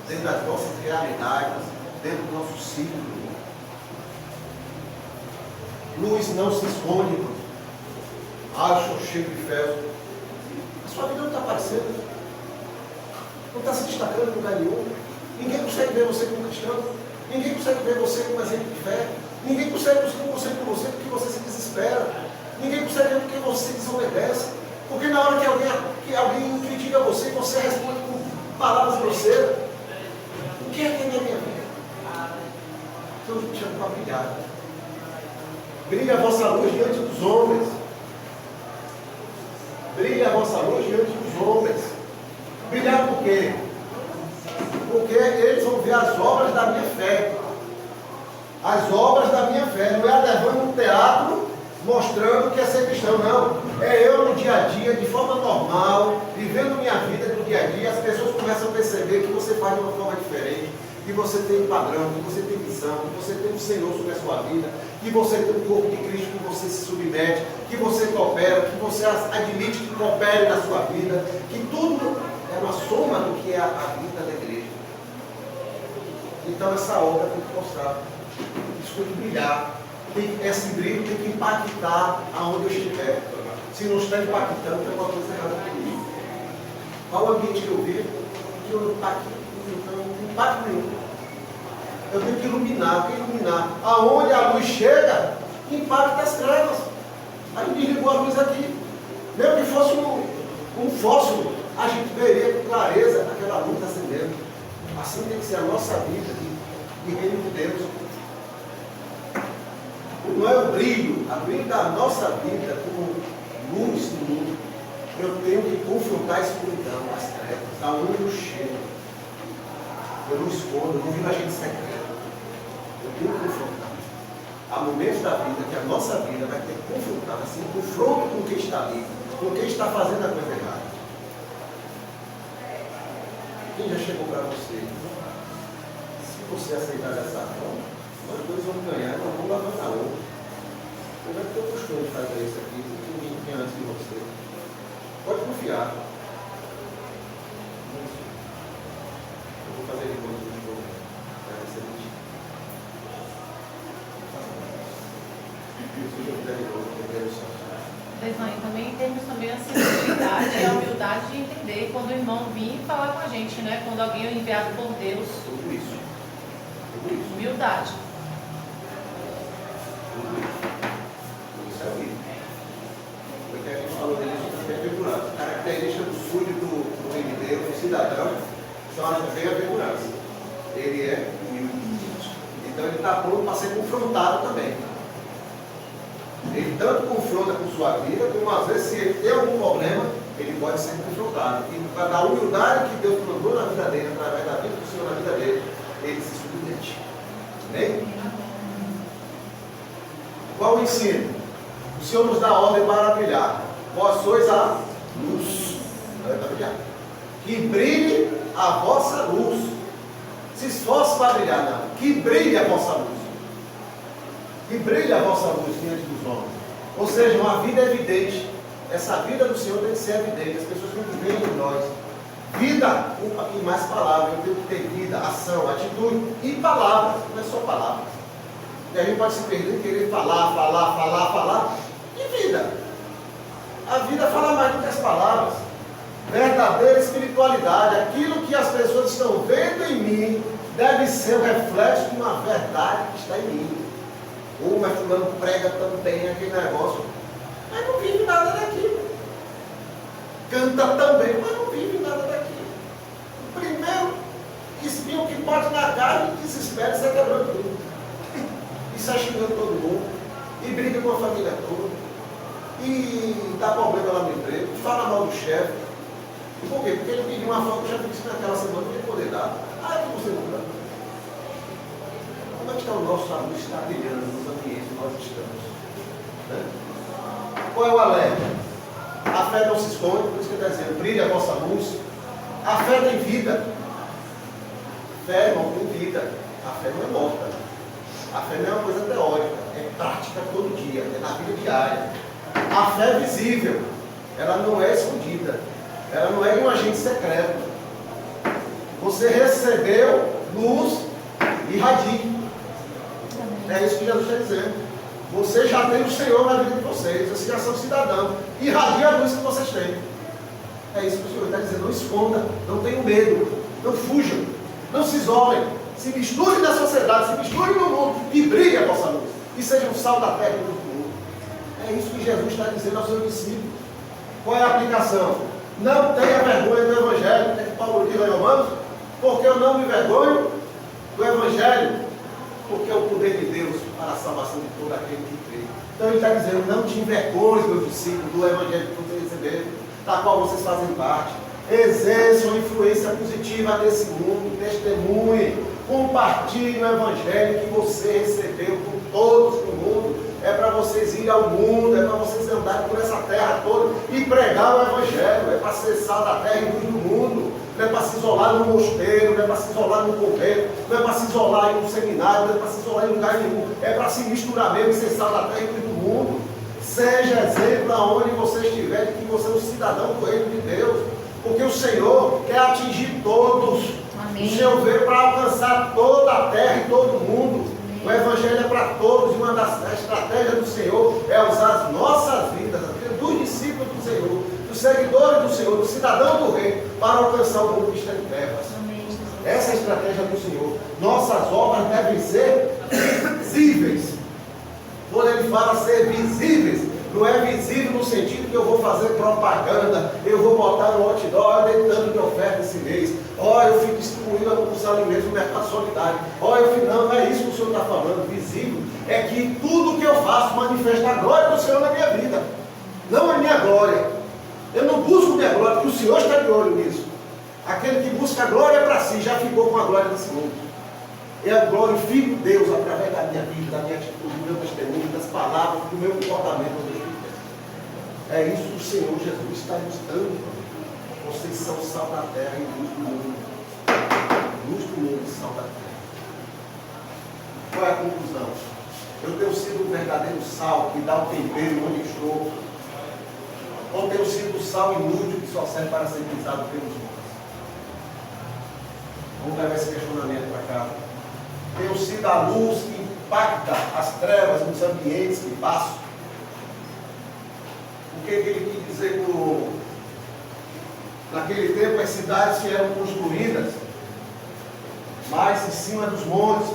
dentro das nossas realidades, dentro do nosso ciclo. Luz não se esconde, irmão. Ah, eu sou cheio de fé. A sua vida não está aparecendo, não está se destacando em lugar nenhum. Ninguém consegue ver você como cristão. Ninguém consegue ver você como exemplo de fé. Ninguém consegue ver você porque você se desespera. Ninguém consegue ver porque você desobedece. Porque na hora que alguém critica você, você responde com palavras grosseiras. O que é que é minha vida? Deus me chama para brilhar. Brilhe a vossa luz diante dos homens. Brilhe a vossa luz diante dos homens. Brilhar por quê? Porque eles vão ver as obras da minha fé. As obras da minha fé. Não é levando um teatro mostrando que é ser cristão, não. É eu no dia a dia, de forma normal, vivendo minha vida no dia a dia. As pessoas começam a perceber que você faz de uma forma diferente, que você tem um padrão, que você tem visão, que você tem um Senhor sobre a sua vida, que você tem um corpo de Cristo, que você se submete, que você coopera, que você admite que coopere na sua vida, que tudo é uma soma do que é a vida da igreja. Então essa obra tem que mostrar, isso tem que brilhar, esse brilho tem que impactar aonde eu estiver. Se não está impactando, tem uma coisa errada comigo. Qual o ambiente que eu vivo? Que eu não impacto nenhum. Eu tenho que iluminar, Aonde a luz chega, impacta as trevas. Aí desligou a luz aqui. Mesmo que fosse um fósforo, a gente veria com clareza aquela luz acendendo. Assim tem que ser a nossa vida de reino de Deus. Não é o brilho da nossa vida como luz no mundo. Eu tenho que confrontar a escuridão, as trevas, aonde eu chego. Eu não escondo, eu não vivo agente secreto. Eu tenho que confrontar. Há momentos da vida que a nossa vida vai ter que confrontar, assim, confronto com quem está ali, com quem está fazendo a coisa errada. Quem já chegou para você? Se você aceitar essa forma, nós dois vamos ganhar, nós vamos levantar outro. Eu já tenho o costume de fazer isso aqui, porque ninguém tinha antes de você. Pode confiar. Eu vou fazer de novo de novo. Vai ser mentira. Se eu fizer de novo, eu quero só. Também temos também a sensibilidade e a humildade de entender quando o irmão vir falar com a gente, né? Quando alguém é enviado por Deus. Tudo isso. Tudo isso. Humildade. Tudo isso. Isso é o livro. Porque a gente falou dele, a gente tem bem-aventurança. Característica do súdito do reino de Deus, do cidadão, são as bem-aventuranças. Ele é humilde. Então ele está pronto para ser confrontado também. Ele tanto confronta com sua vida, como às vezes, se ele tem algum problema, ele pode ser confrontado. E da humildade que Deus plantou na vida dele, através da vida do Senhor na vida dele, ele se submete. Amém? Qual o ensino? O Senhor nos dá ordem para brilhar. Vós sois a luz. Para brilhar. Que brilhe a vossa luz. Se esforce para brilhar, não. Que brilhe a vossa luz. Que brilhe a vossa luz diante dos homens. Ou seja, uma vida evidente. Essa vida do Senhor tem que ser evidente. As pessoas têm que ver em nós. Vida e mais palavras. Eu tenho que ter vida, ação, atitude e palavras. Não é só palavras. E a gente pode se perder em querer falar. E vida? A vida fala mais do que as palavras. Verdadeira espiritualidade. Aquilo que as pessoas estão vendo em mim deve ser o reflexo de uma verdade que está em mim. Mas fulano prega também aquele negócio, mas não vive nada daquilo. Canta também, mas não vive nada daquilo. O primeiro espinho que bate na cara e desespera, sai quebrando tudo. E sai xingando todo mundo, e briga com a família toda, e dá problema lá no emprego, fala mal do chefe. Por quê? Porque ele pediu uma forma que o chefe disse naquela semana não ia poder dar. Ah, que você não dá. como é que está o nosso luz? Está brilhando nos ambientes que nós estamos. Né? Qual é o alerta? A fé não se esconde, por isso que ele está dizendo, brilha a vossa luz. A fé tem vida. Fé, irmão, tem vida. A fé não é morta. A fé não é uma coisa teórica, é prática todo dia, é na vida diária. A fé é visível, ela não é escondida, ela não é de um agente secreto. Você recebeu luz e radie. É isso que Jesus está dizendo. Você já tem o Senhor na vida de vocês, vocês já são cidadãos. Irradia a luz que vocês têm. É isso que o Senhor está dizendo. Não esconda, não tenham medo, não fujam, não se isolem, se misturem na sociedade, se misturem no mundo e brilhem a vossa luz. E sejam o sal da terra e do mundo. É isso que Jesus está dizendo aos seus discípulos. Qual é a aplicação? Não tenha vergonha do Evangelho, é que Paulo diz em Romanos, porque eu não me vergonho do Evangelho, porque é o poder de Deus para a salvação de todo aquele que crê. Então ele está dizendo, não te envergonhes, meus discípulos, do Evangelho que vocês receberam, da qual vocês fazem parte. Exerçam influência positiva nesse mundo, testemunhem, compartilhem o Evangelho que você recebeu com todos no mundo. É para vocês irem ao mundo, é para vocês andarem por essa terra toda e pregar o Evangelho, é para ser sal da terra e luz do mundo. Não é para se isolar no mosteiro, não é para se isolar no convento, não é para se isolar em um seminário, não é para se isolar em lugar nenhum, é para se misturar mesmo e ser sal da terra e luz do mundo. Seja exemplo aonde você estiver de que você é um cidadão do reino de Deus, porque o Senhor quer atingir todos. Amém. O Senhor veio para alcançar toda a terra e todo mundo. Amém. O Evangelho é para todos, e uma das estratégias do Senhor é usar as nossas vidas, a vida dos discípulos do Senhor, dos seguidores do Senhor, dos cidadãos do reino, para alcançar o mundo que está em trevas. Essa é a estratégia do Senhor. Nossas obras devem ser visíveis. Quando ele fala ser visíveis, não é visível no sentido que eu vou fazer propaganda, eu vou botar no outdoor, eu dei tanto de oferta esse mês, eu fico distribuindo alguns alimentos no mercado solidário, não é isso que o Senhor está falando. Visível é que tudo que eu faço manifesta a glória do Senhor na minha vida, não a minha glória. Eu não busco minha glória, porque o Senhor está de olho nisso. Aquele que busca a glória para si, já ficou com a glória desse mundo. Eu glorifico Deus através da minha vida, da minha atitude, do meu testemunho, das palavras, do meu comportamento. É isso que o Senhor Jesus está nos dando. Vocês são sal da terra e luz do mundo. Luz do mundo e sal da terra. Qual é a conclusão? Eu tenho sido um verdadeiro sal que dá o tempero onde estou. Ou tenho sido o sal inútil que só serve para ser pisado pelos homens? Vamos levar esse questionamento para cá. Tenho sido a luz que impacta as trevas nos ambientes que passo. O que ele quis dizer com... Naquele tempo as cidades eram construídas mais em cima dos montes,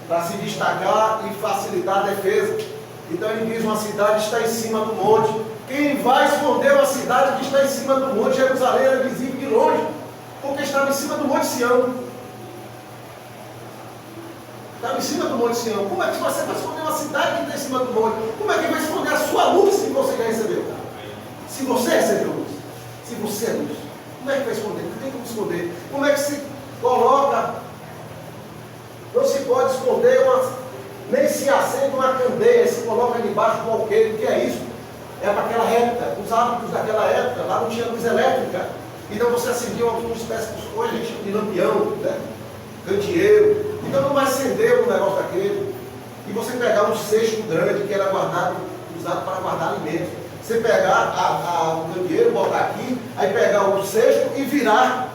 para se destacar e facilitar a defesa. Então ele diz, uma cidade está em cima do monte. Quem vai esconder uma cidade que está em cima do monte? Jerusalém era visível de longe, porque estava em cima do monte Sião. Estava em cima do monte Sião. Como é que você vai esconder uma cidade que está em cima do monte? Como é que vai esconder a sua luz se você já recebeu? Se você recebeu luz, se você é luz, como é que vai esconder? Não tem como esconder. Como é que se coloca? Não se pode esconder nem se acende uma candeia, se coloca debaixo do alqueire. O que é isso? É para aquela época, os hábitos daquela época, lá não tinha luz elétrica. Então você acendia alguma espécie de, hoje a gente chama de lampião, né? Candeeiro. Então não vai acender um negócio daquele. E você pegar um cesto grande que era guardado, usado para guardar alimentos. Você pegar o candeeiro, botar aqui, aí pegar o cesto e virar,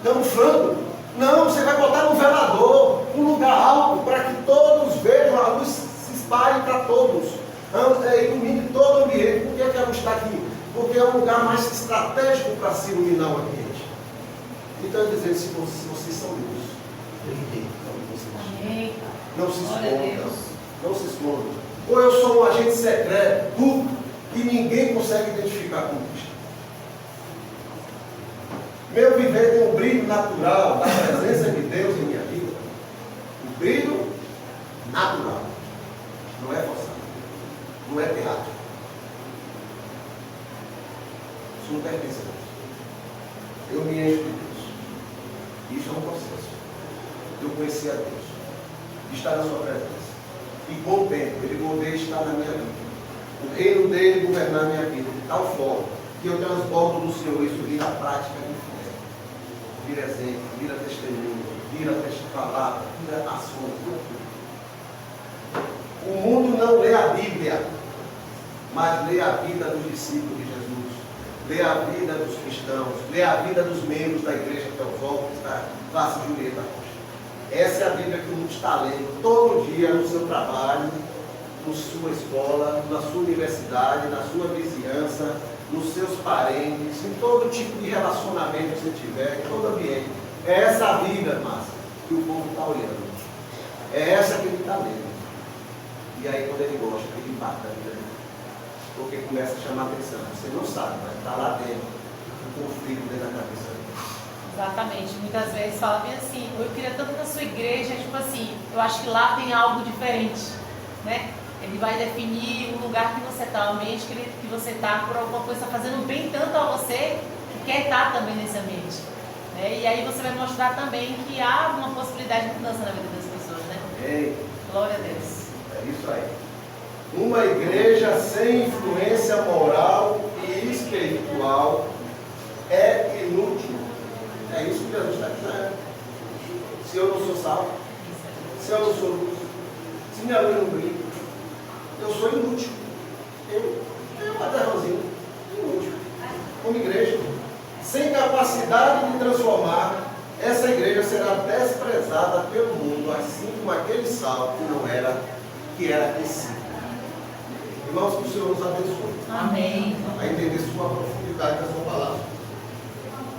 camuflando. Não, você vai botar no velador, um lugar alto, para que todos vejam, a luz se espalhe para todos. Ilumine todo o ambiente. Por que a luz está aqui? Porque é um lugar mais estratégico para se iluminar o ambiente. Então, eu dizer, se vocês são luz, brilhem onde vocês. Não se escondam. Não se escondam. Ou eu sou um agente secreto que ninguém consegue identificar como Cristo. Meu viver tem um brilho natural da presença de Deus em minha vida. Um brilho natural. Não é forçado. Não é teatro. Isso não pertence a Deus. Eu me encho de Deus. Isso é um processo. Eu conheci a Deus. de estar na sua presença. E com o tempo, ele poder estar na minha vida. O reino dele governar a minha vida de tal forma que eu transbordo do Senhor, isso vira prática de fé, vira exemplo, vira testemunho, vira palavra, vira ações. O mundo não lê a Bíblia, mas lê a vida dos discípulos de Jesus, lê a vida dos cristãos, lê a vida dos membros da igreja teosófica da classe Julieta Rocha. Essa é a Bíblia que o mundo está lendo todo dia no seu trabalho, na sua escola, na sua universidade, na sua vizinhança, nos seus parentes, em todo tipo de relacionamento que você tiver, em todo ambiente. É essa a Bíblia, Márcia, que o povo está olhando. É essa que ele está lendo. E aí, quando ele gosta, ele impacta a vida dele. Porque começa a chamar atenção. Você não sabe, mas está lá dentro, o conflito dentro da cabeça dele. Exatamente. Muitas vezes fala bem assim, eu queria tanto na sua igreja, tipo assim, eu acho que lá tem algo diferente, né? Ele vai definir o lugar que você está, o ambiente que você está, por alguma coisa, está fazendo bem tanto a você, que quer estar também nesse ambiente. Né? E aí você vai mostrar também que há uma possibilidade de mudança na vida das pessoas, né? Ei, glória a Deus. É isso aí. Uma igreja sem influência moral e espiritual é inútil. É isso que Jesus está dizendo. Se eu não sou salvo, se eu não sou luz, se minha luz não brilha, eu sou inútil. Eu um aterrozinho, inútil. Como igreja, sem capacidade de transformar, essa igreja será desprezada pelo mundo, assim como aquele sal que era aquecido. Irmãos, que o Senhor nos abençoe. Amém. A entender sua profundidade da sua palavra.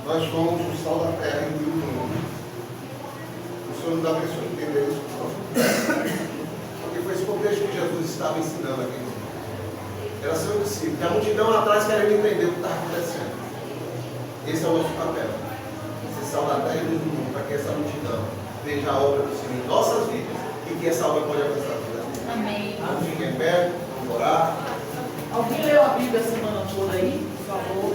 Nós somos o sal da terra e o mundo. O Senhor nos abençoe a entender isso com profundidade. Porque foi esse contexto que Jesus estava ensinando aqui. Era seu discípulo. E a multidão atrás querendo entender o que está acontecendo. Esse é o nosso papel. Ser sal da terra e do mundo, para que essa multidão veja a obra do Senhor em nossas vidas e que essa obra pode avançar a vida. Amém. Vamos ficar em pé, vamos orar. Alguém leu a Bíblia a semana toda aí? Por favor.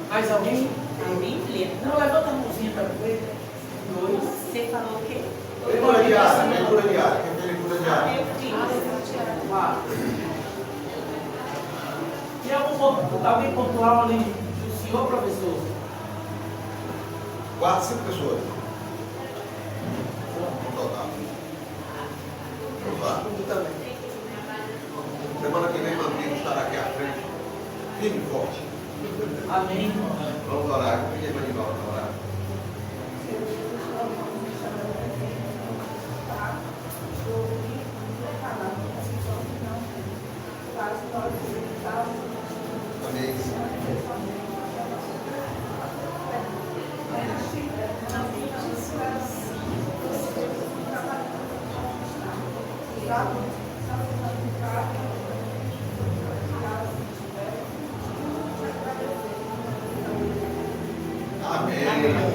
Mais alguém? A Bíblia? Não, levanta a mãozinha para ver. Dois. Você falou o quê? Leitura diária, leitura diária. Quem tem leitura diária? Eu fiz. Quatro. E alguém pontual além do senhor, professor? 4, 5 pessoas. No total. Vamos lá. Semana que vem, Mandigo estará aqui à frente. Firme e forte. Amém. Vamos orar. Pedir para Manival para orar. Amém. Amém.